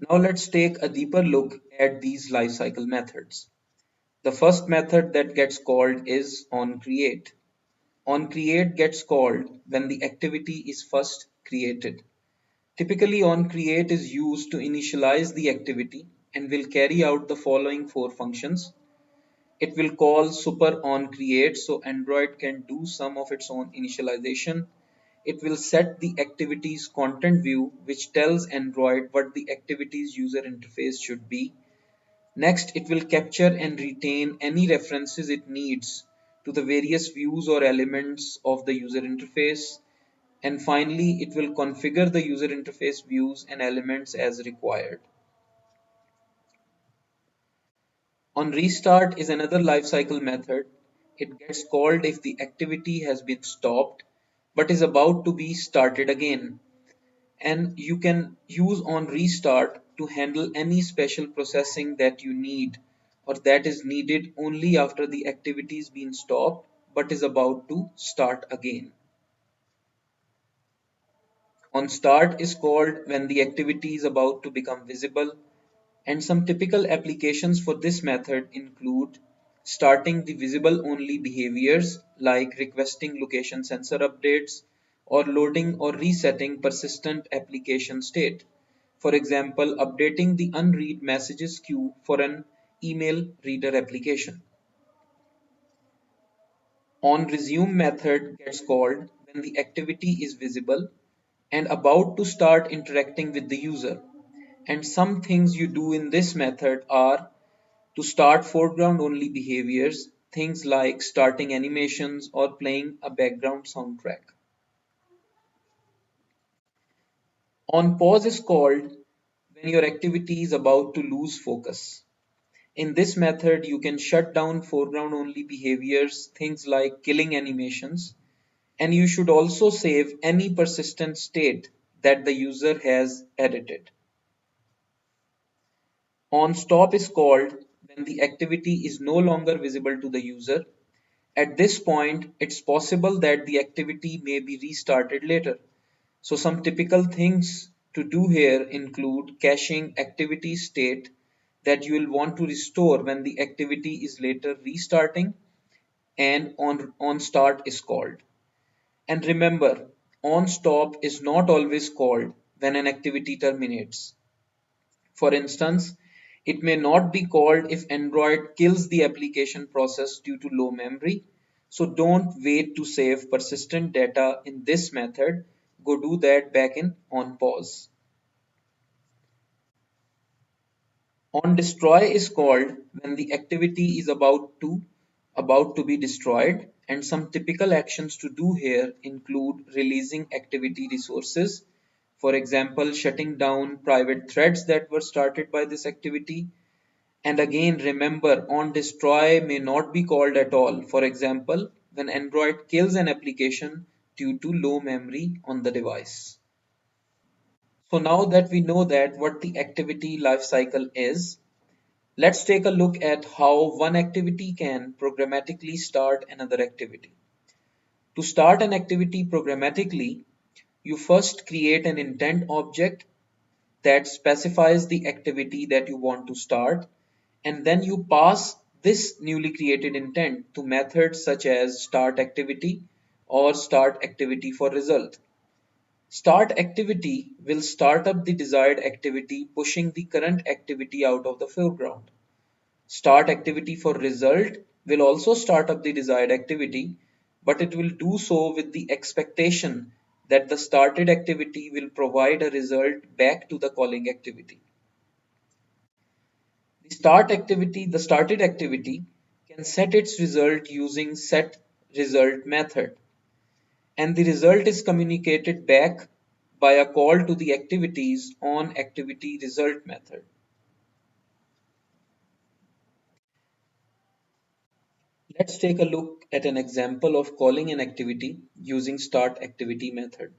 Now let's take a deeper look at these lifecycle methods. The first method that gets called is onCreate. OnCreate gets called when the activity is first created. Typically, onCreate is used to initialize the activity and will carry out the following four functions. It will call super onCreate so Android can do some of its own initialization. It will set the activity's content view, which tells Android what the activity's user interface should be. Next, it will capture and retain any references it needs to the various views or elements of the user interface. And finally, it will configure the user interface views and elements as required. On restart is another lifecycle method. It gets called if the activity has been stopped but is about to be started again. And you can use on restart to handle any special processing that you need or that is needed only after the activity has been stopped but is about to start again. On start is called when the activity is about to become visible, and some typical applications for this method include starting the visible only behaviors like requesting location sensor updates or loading or resetting persistent application state. For example, updating the unread messages queue for an email reader application. On resume method gets called when the activity is visible and about to start interacting with the user. And some things you do in this method are to start foreground only behaviors, things like starting animations or playing a background soundtrack. On pause is called when your activity is about to lose focus. In this method, you can shut down foreground only behaviors, things like killing animations, and you should also save any persistent state that the user has edited. On stop is called when the activity is no longer visible to the user. At this point, it's possible that the activity may be restarted later. So some typical things to do here include caching activity state that you will want to restore when the activity is later restarting, and on start is called. And remember, on stop is not always called when an activity terminates. For instance, it may not be called if Android kills the application process due to low memory. So don't wait to save persistent data in this method. Go do that back in on pause. On destroy is called when the activity is about to be destroyed, and some typical actions to do here include releasing activity resources, for example shutting down private threads that were started by this activity. And again, remember, on destroy may not be called at all, for example when Android kills an application due to low memory on the device. So now that we know that what the activity lifecycle is, let's take a look at how one activity can programmatically start another activity. To start an activity programmatically, you first create an intent object that specifies the activity that you want to start, and then you pass this newly created intent to methods such as start activity or start activity for result. Start activity will start up the desired activity, pushing the current activity out of the foreground. Start activity for result will also start up the desired activity, but it will do so with the expectation that the started activity will provide a result back to the calling activity. The started activity can set its result using set result method, and the result is communicated back by a call to the activities on activity result method. Let's take a look at an example of calling an activity using start activity method.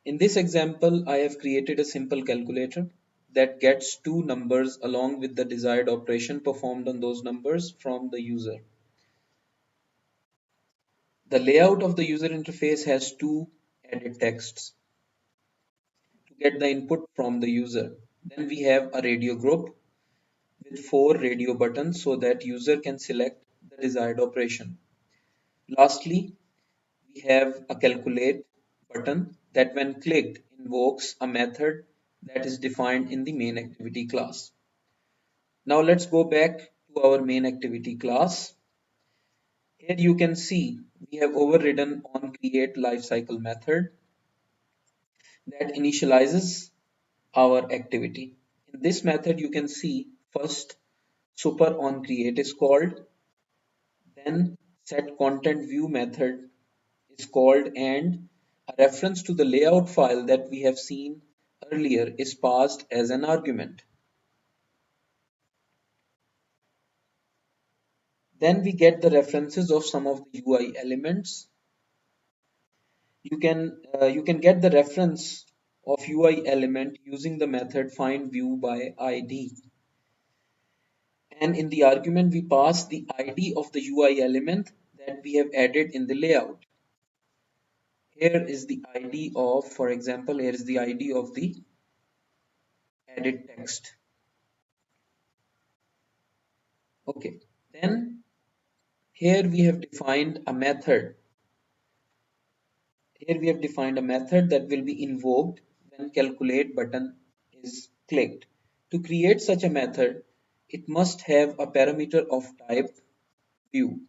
In this example, I have created a simple calculator that gets two numbers along with the desired operation performed on those numbers from the user. The layout of the user interface has two edit texts to get the input from the user. Then we have a radio group with 4 radio buttons so that user can select the desired operation. Lastly, we have a calculate button that when clicked invokes a method that is defined in the main activity class. Now let's go back to our main activity class. Here you can see we have overridden on create lifecycle method that initializes our activity. In this method you can see first super on create is called, then set content view method is called, and a reference to the layout file that we have seen earlier is passed as an argument. Then we get the references of some of the UI elements. You can get the reference of UI element using the method find view by ID. And in the argument we pass the ID of the UI element that we have added in the layout. Here is the ID of, for example, here is the ID of the added text. Okay, then here we have defined a method. Here we have defined a method that will be invoked when calculate button is clicked. To create such a method, it must have a parameter of type view.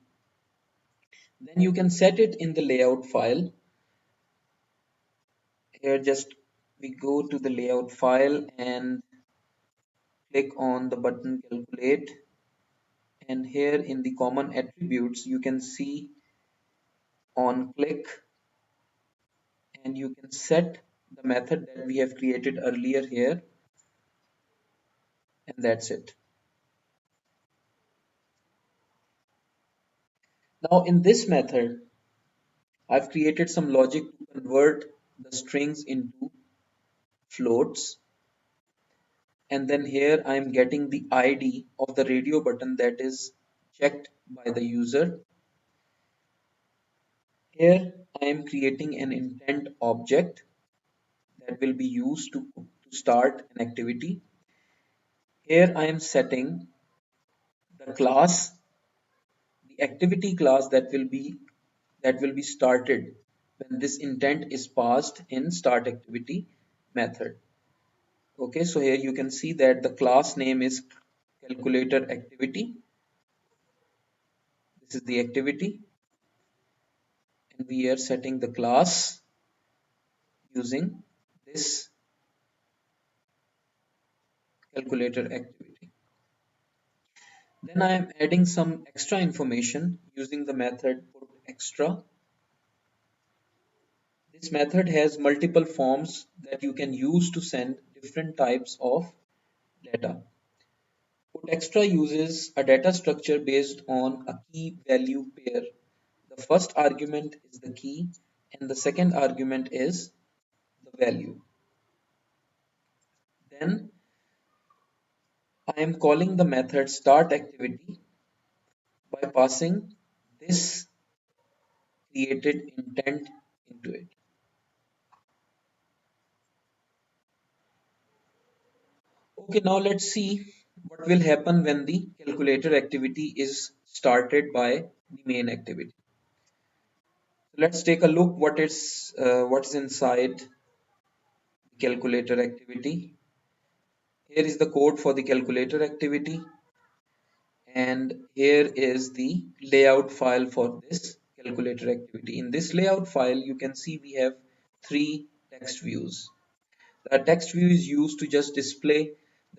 Then you can set it in the layout file. Here just we go to the layout file and click on the button calculate, and here in the common attributes you can see on click, and you can set the method that we have created earlier here, and that's it. Now in this method I've created some logic to convert the strings into floats, and then here I am getting the ID of the radio button that is checked by the user. Here I am creating an intent object that will be used to start an activity. Here I am setting the class, the activity class that will be started when this intent is passed in start activity method. Okay, so here you can see that the class name is calculator activity. This is the activity, and we are setting the class using this calculator activity. Then I am adding some extra information using the method put extra. This method has multiple forms that you can use to send different types of data. Put extra uses a data structure based on a key value pair. The first argument is the key and the second argument is the value. Then I am calling the method start activity by passing this created intent into it. Okay, now let's see what will happen when the calculator activity is started by the main activity. So let's take a look what's inside the calculator activity. Here is the code for the calculator activity, and here is the layout file for this calculator activity. In this layout file, you can see we have 3 text views. The text view is used to just display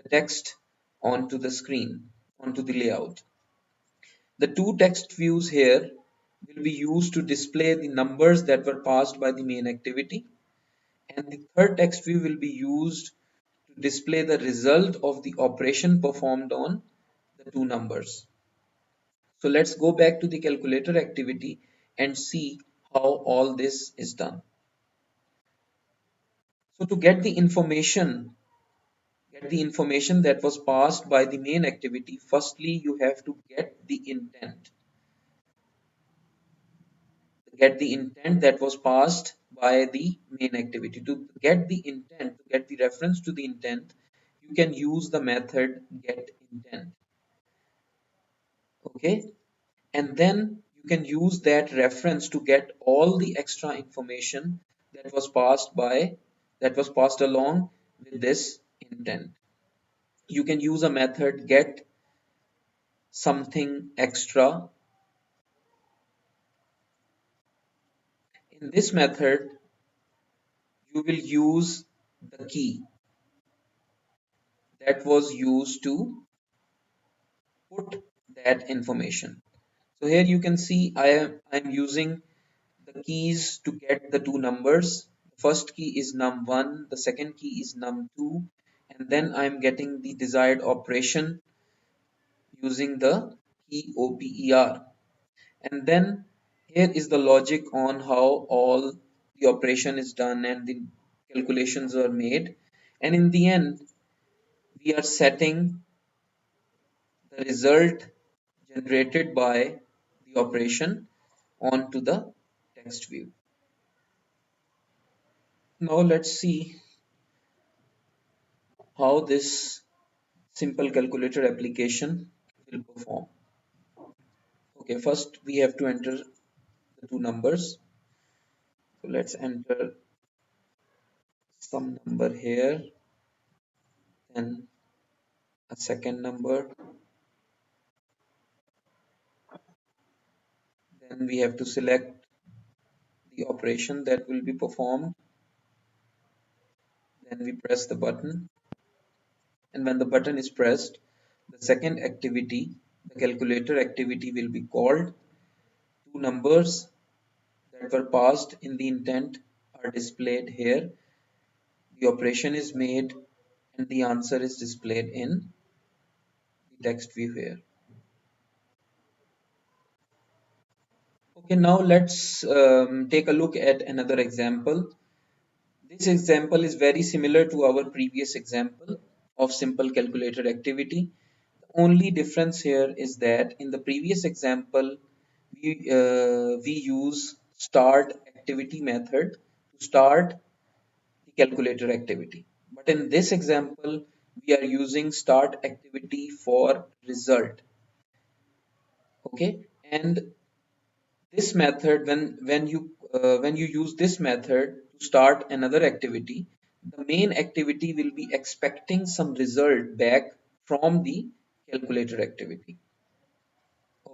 the text onto the screen, onto the layout. The 2 text views here will be used to display the numbers that were passed by the main activity, and the third text view will be used to display the result of the operation performed on the 2 numbers. So let's go back to the calculator activity and see how all this is done. So to get the information that was passed by the main activity, firstly you have to get the intent that was passed by the main activity. To get the reference to the intent, you can use the method get intent. Okay, and then you can use that reference to get all the extra information that was passed along with this intent. You can use a method get something extra. In this method you will use the key that was used to put that information. So here you can see I'm using the keys to get the two numbers. The first key is num1, the second key is num2, and then I'm getting the desired operation using the key OPER. And then here is the logic on how all the operation is done and the calculations are made. And in the end, we are setting the result generated by the operation onto the text view. Now let's see how this simple calculator application will perform. Okay, first we have to enter the two numbers. So let's enter some number here, then a second number, then we have to select the operation that will be performed, then we press the button, and when the button is pressed, the second activity, the calculator activity, will be called. Two numbers that were passed in the intent are displayed here. The operation is made and the answer is displayed in the text view here. Okay, now let's take a look at another example. This example is very similar to our previous example of simple calculator activity. The only difference here is that in the previous example, we use start activity method to start the calculator activity. But in this example, we are using start activity for result. Okay, and this method, when you use this method to start another activity, the main activity will be expecting some result back from the calculator activity.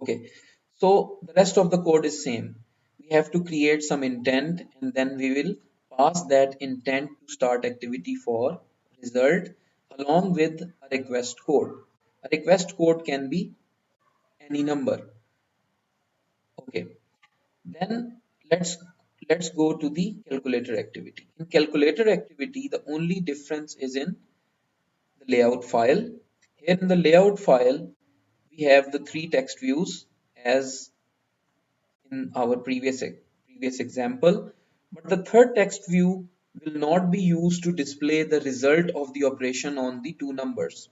Okay, so the rest of the code is same. We have to create some intent and then we will pass that intent to start activity for result along with a request code. A request code can be any number. Okay, then let's go to the calculator activity. In calculator activity, the only difference is in the layout file. Here in the layout file, we have the three text views as in our previous example, but the third text view will not be used to display the result of the operation on the two numbers.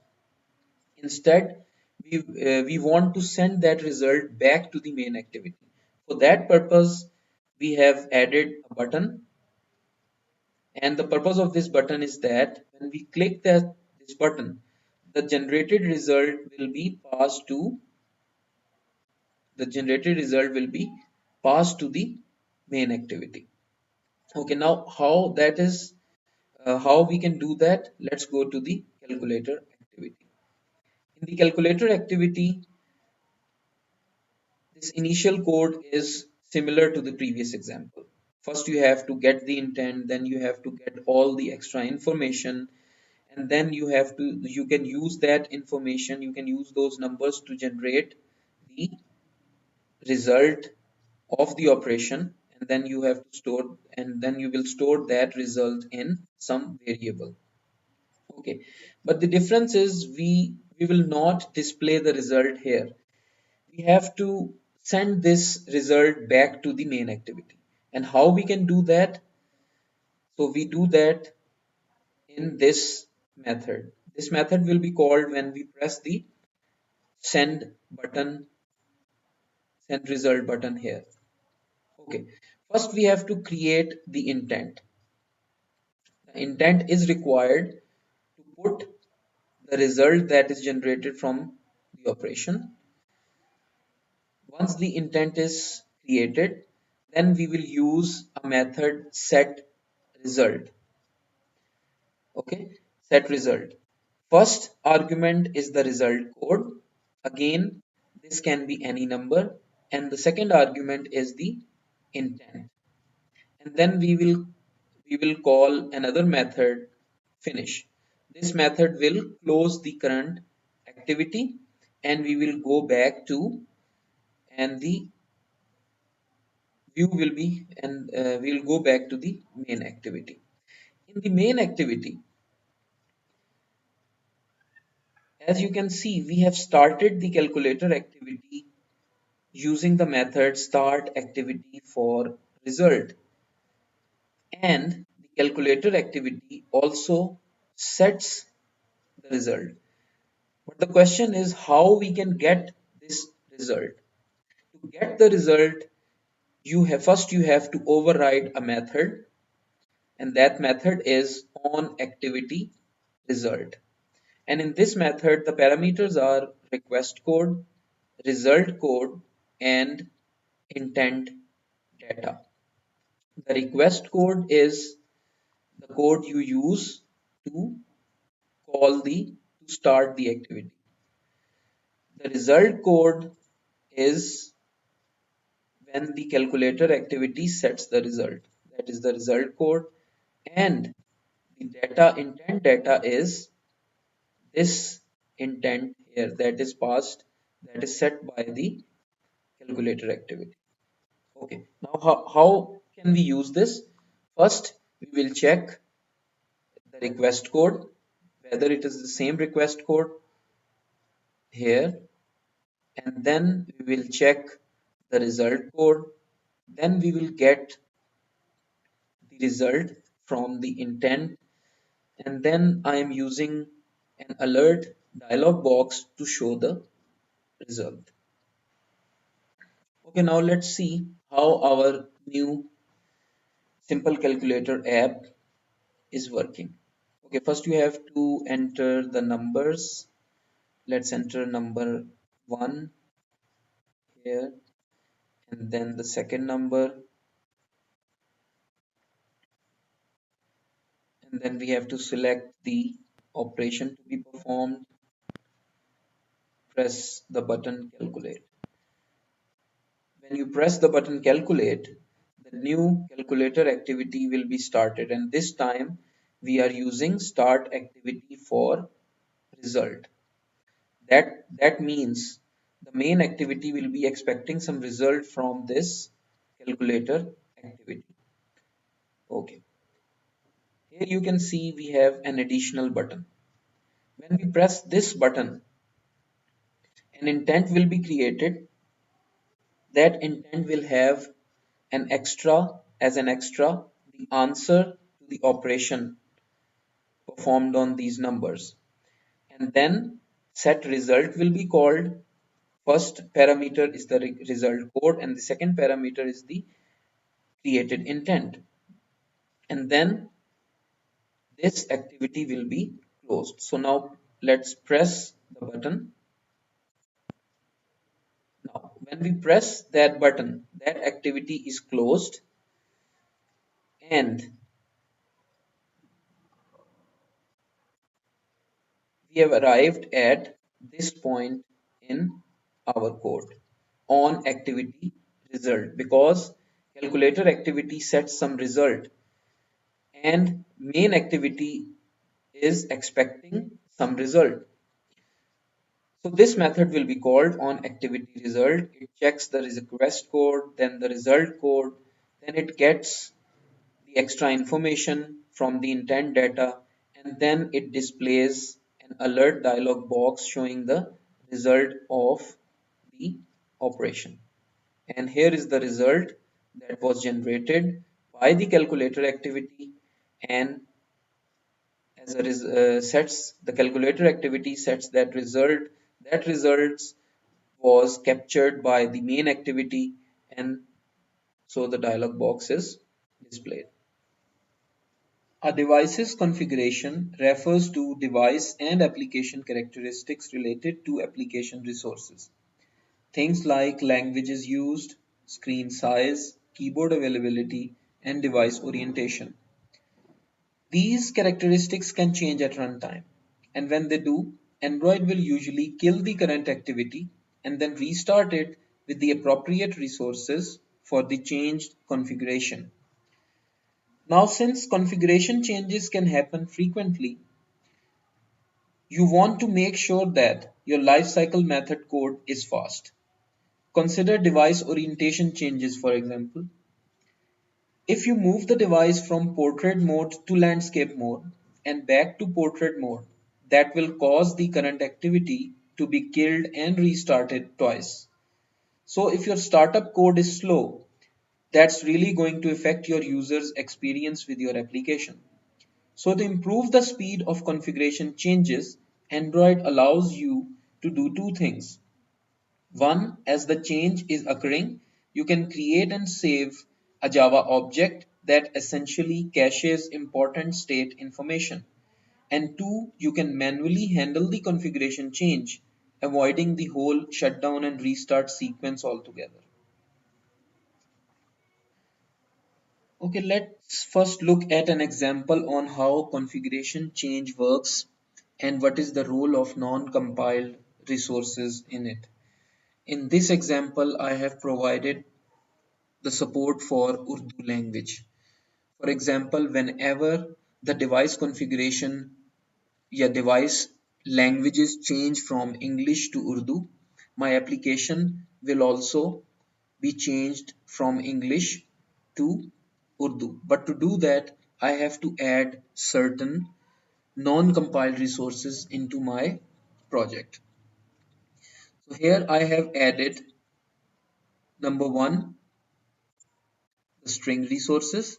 Instead, we want to send that result back to the main activity. For that purpose, we have added a button, and the purpose of this button is that when we click this button, the generated result will be passed to the main activity. Okay, now how we can do that? Let's go to the calculator activity. In the calculator activity, this initial code is similar to the previous example. First, you have to get the intent, then you have to get all the extra information, and then you can use that information, you can use those numbers to generate the result of the operation, and then you will store that result in some variable. Okay, but the difference is we will not display the result here. We have to send this result back to the main activity. And how we can do that? So we do that in this method. This method will be called when we press the send button, send result button here. Okay, first we have to create the intent. The intent is required to put the result that is generated from the operation. Once the intent is created, then we will use a method set result. Okay, set result. First argument is the result code. Again, this can be any number. And the second argument is the intent. And then we will call another method finish. This method will close the current activity and we will go back to and the view will be and we'll go back to the main activity. In the main activity, as you can see, we have started the calculator activity using the method start activity for result, and the calculator activity also sets the result. But the question is how we can get this result. To get the result, you have to override a method, and that method is on activity result. And in this method, the parameters are request code, result code, and intent data. The request code is the code you use to to start the activity. The result code is when the calculator activity sets the result. That is the result code. And the data intent data is this intent here that is passed, that is set by the calculator activity. Okay, now how can we use this? First, we will check the request code, whether it is the same request code here, and then we will check the result code. Then we will get the result from the intent, and then I am using an alert dialog box to show the result. Okay, now let's see how our new simple calculator app is working. Okay, first you have to enter the numbers. Let's enter number 1 here, and then the second number, and then we have to select the operation to be performed. Press the button calculate. When you press the button calculate, the new calculator activity will be started, and this time we are using start activity for result. That means the main activity will be expecting some result from this calculator activity. Okay, here you can see we have an additional button. When we press this button, an intent will be created. That intent will have an extra the answer to the operation performed on these numbers, and then set result will be called. First parameter is the result code and the second parameter is the created intent, and then this activity will be closed. So now let's press the button. Now when we press that button, that activity is closed, and we have arrived at this point in our code on activity result, because calculator activity sets some result and main activity is expecting some result. So this method will be called on activity result. It checks the request code, then the result code, then it gets the extra information from the intent data, and then it displays an alert dialog box showing the result of the operation. And here is the result that was generated by the calculator activity, and as a sets the calculator activity sets that results was captured by the main activity, and so the dialog box is displayed. A device's configuration refers to device and application characteristics related to application resources. Things like languages used, screen size, keyboard availability, and device orientation. These characteristics can change at runtime, and when they do, Android will usually kill the current activity and then restart it with the appropriate resources for the changed configuration. Now, since configuration changes can happen frequently, you want to make sure that your lifecycle method code is fast. Consider device orientation changes, for example. If you move the device from portrait mode to landscape mode and back to portrait mode, that will cause the current activity to be killed and restarted twice. So if your startup code is slow, that's really going to affect your user's experience with your application. So to improve the speed of configuration changes, Android allows you to do two things. One, as the change is occurring, you can create and save a Java object that essentially caches important state information. And two, you can manually handle the configuration change, avoiding the whole shutdown and restart sequence altogether. Okay, let's first look at an example on how configuration change works and what is the role of non-compiled resources in it. In this example, I have provided the support for Urdu language. For example, whenever the device configuration या device languages change from English to Urdu, my application will also be changed from English to Urdu. But to do that, I have to add certain non-compiled resources into my project. So here I have added number one, the string resources.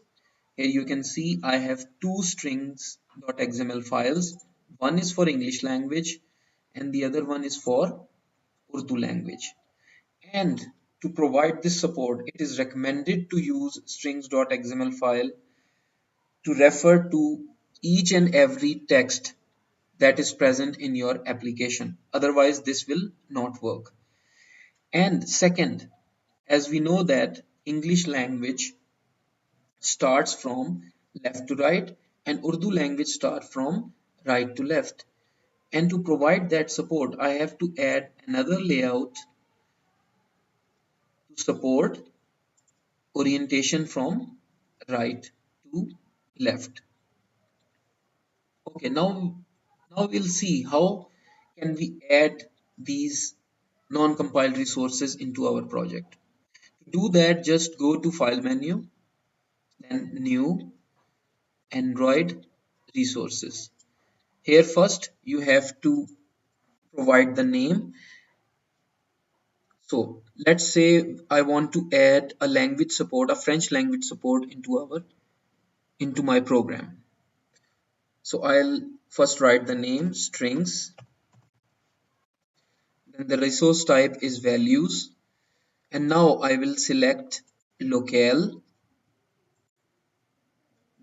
Here you can see I have two strings.xml files. One is for English language and the other one is for Urdu language. And to provide this support, it is recommended to use strings.xml file to refer to each and every text that is present in your application. Otherwise, this will not work. And second, as we know that English language starts from left to right and Urdu language starts from right to left. And to provide that support, I have to add another layout to support orientation from right to left. Okay, now we'll see how can we add these non-compiled resources into our project. To do that, just go to File menu, then New, Android Resources. Here first you have to provide the name. So let's say I want to add a language support, a French language support into my program. So I'll first write the name strings, then the resource type is values, and now I will select locale,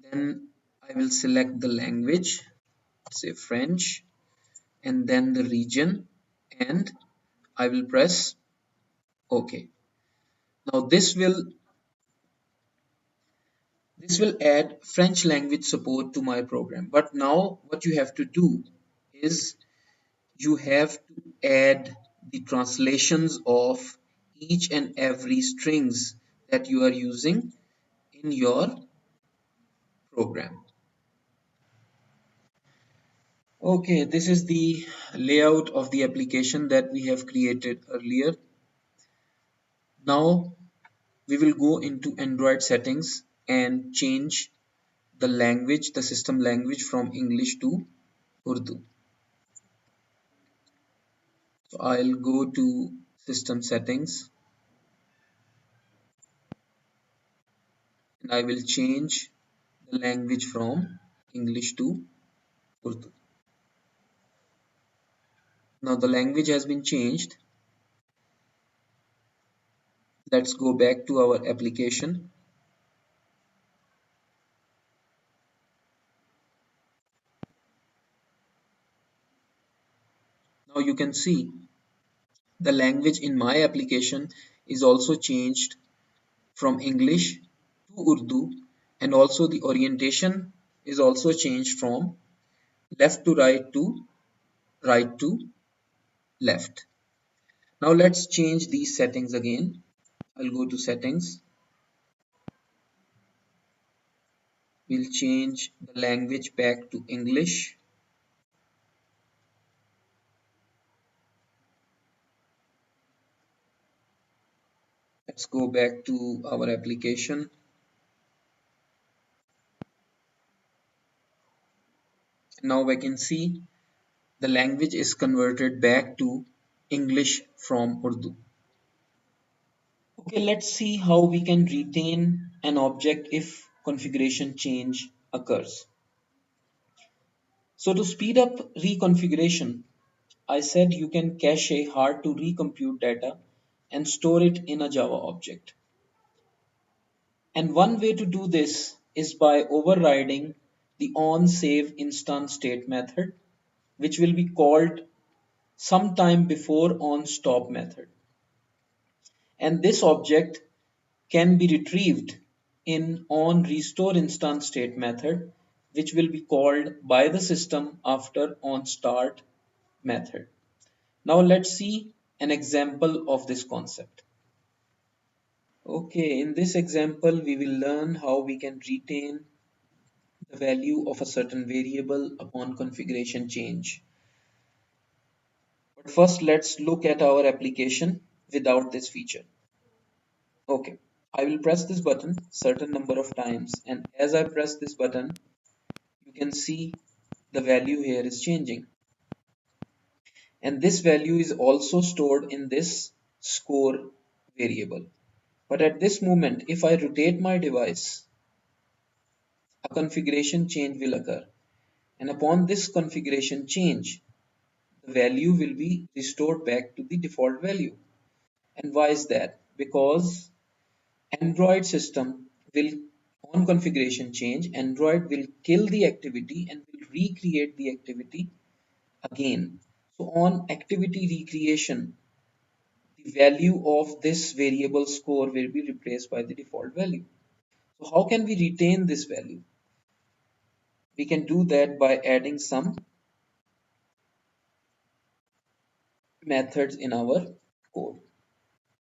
then I will select the language, say French, and then the region, and I will press OK. Now this will add French language support to my program. But now what you have to do is you have to add the translations of each and every strings that you are using in your program. Okay, this is the layout of the application that we have created earlier. Now we will go into Android settings and change the language, the system language from English to Urdu. So I'll go to system settings and I will change the language from English to Urdu. Now the language has been changed. Let's go back to our application. Now you can see the language in my application is also changed from English to Urdu, and also the orientation is also changed from left to right to left. Now let's change these settings again. I'll go to settings. We'll change the language back to English. Let's go back to our application. Now I can see the language is converted back to English from Urdu. Okay, let's see how we can retain an object if configuration change occurs. So to speed up reconfiguration, I said you can cache hard to recompute data and store it in a Java object. And one way to do this is by overriding the onSave instance state method, which will be called sometime before onStop method. And this object can be retrieved in onRestore instance state method, which will be called by the system after onStart method. Now let's see an example of this concept. Okay, in this example, we will learn how we can retain the value of a certain variable upon configuration change. But first, let's look at our application without this feature. Okay, I will press this button certain number of times, and as I press this button, you can see the value here is changing. And this value is also stored in this score variable. But at this moment, if I rotate my device, a configuration change will occur. And upon this configuration change, the value will be restored back to the default value. And why is that? Because Android system will, on configuration change, Android will kill the activity and will recreate the activity again. So on activity recreation, the value of this variable score will be replaced by the default value. So how can we retain this value? We can do that by adding some methods in our code.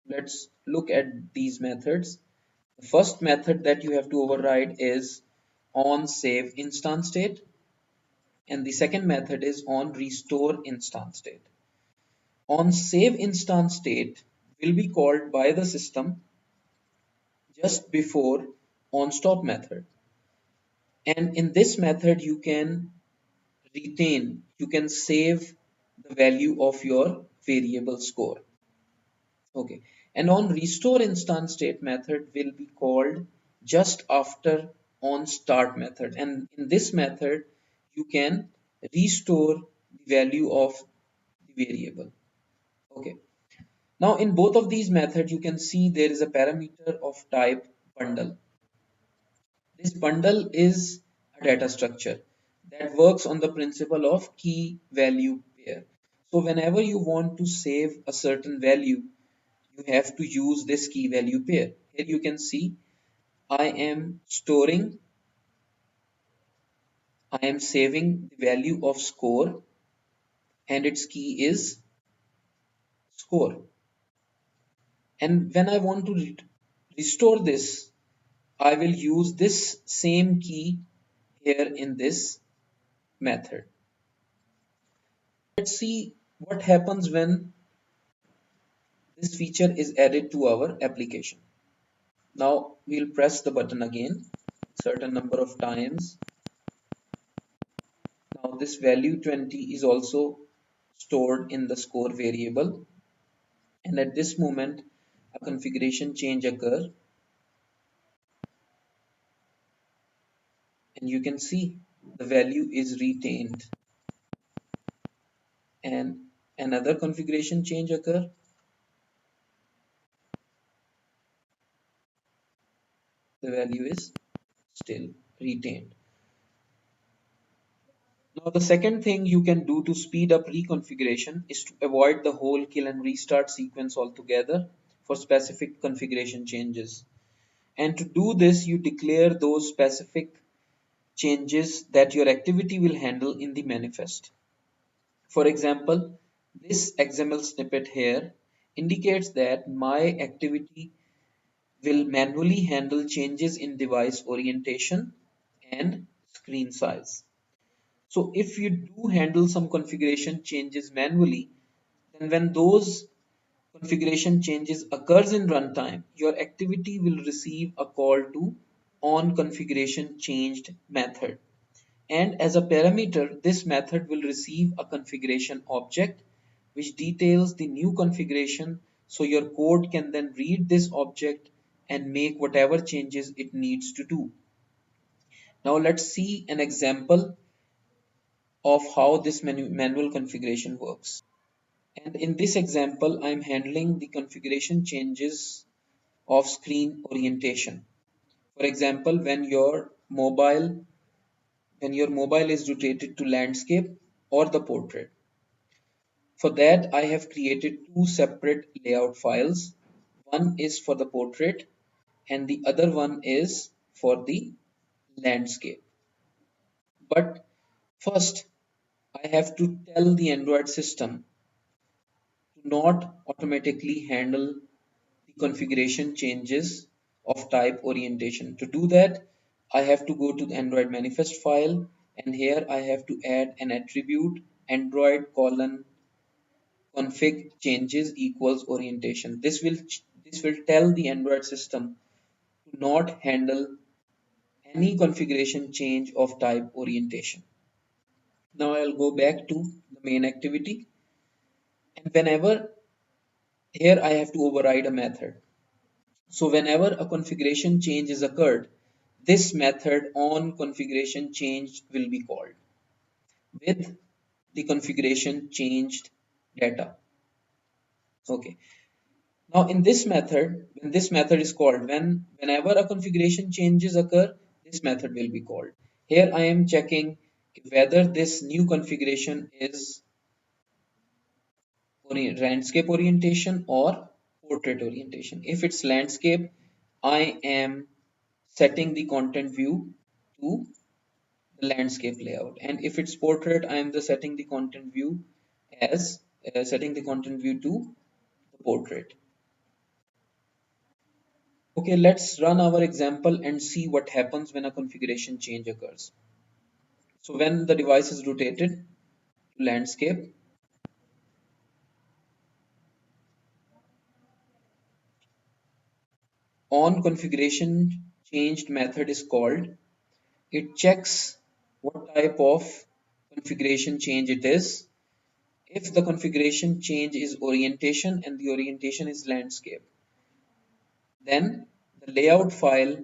Let's look at these methods. The first method that you have to override is on save instance state, and the second method is on restore instance state. On save instance state will be called by the system just before on stop method, and in this method you can retain, you can save the value of your variable score. Okay, and on restore instance state method will be called just after on start method, and in this method you can restore the value of the variable. Okay, now in both of these methods you can see there is a parameter of type bundle. This bundle is a data structure that works on the principle of key value pair. So whenever you want to save a certain value, you have to use this key value pair. Here you can see I am storing, I am saving the value of score, and its key is score. And when I want to restore this, I will use this same key here in this method. Let's see what happens when this feature is added to our application. Now we'll press the button again certain number of times. Now this value 20 is also stored in the score variable, and at this moment a configuration change occur, and you can see the value is retained, and another configuration change occur, the value is still retained. Now, the second thing you can do to speed up reconfiguration is to avoid the whole kill and restart sequence altogether for specific configuration changes. And to do this, you declare those specific changes that your activity will handle in the manifest. For example, this XML snippet here indicates that my activity will manually handle changes in device orientation and screen size. So if you do handle some configuration changes manually, then when those configuration changes occurs in runtime, your activity will receive a call to on configuration changed method. And as a parameter, this method will receive a configuration object which details the new configuration, so your code can then read this object and make whatever changes it needs to do. Now let's see an example of how this manual configuration works. And in this example, I'm handling the configuration changes of screen orientation. For example, when your mobile is rotated to landscape or the portrait. For that, I have created two separate layout files. One is for the portrait and the other one is for the landscape. But first, I have to tell the Android system to not automatically handle the configuration changes of type orientation. To do that, I have to go to the Android manifest file, and here I have to add an attribute Android colon config changes equals orientation. This will tell the Android system to not handle any configuration change of type orientation. Now I'll go back to the main activity, and whenever here I have to override a method. So whenever a configuration change is occurred, this method on configuration changed will be called with the configuration changed data. Okay. Now in this method, when this method is called, whenever a configuration changes occur, this method will be called. Here I am checking whether this new configuration is landscape orientation or portrait orientation. If it's landscape, I am setting the content view to the landscape layout, and if it's portrait, I am just setting the content view as setting the content view to the portrait. Okay, let's run our example and see what happens when a configuration change occurs. So when the device is rotated to landscape, on configuration changed method is called. It checks what type of configuration change it is. If the configuration change is orientation and the orientation is landscape, then the layout file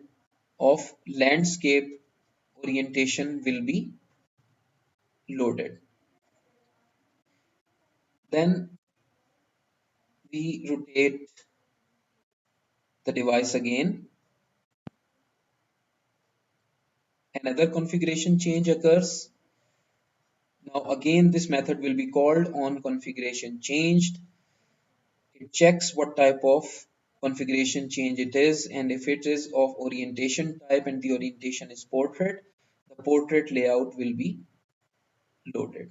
of landscape orientation will be loaded. Then we rotate the device again. Another configuration change occurs. Now again this method will be called on configuration changed. It checks what type of configuration change it is, and if it is of orientation type and the orientation is portrait, the portrait layout will be loaded.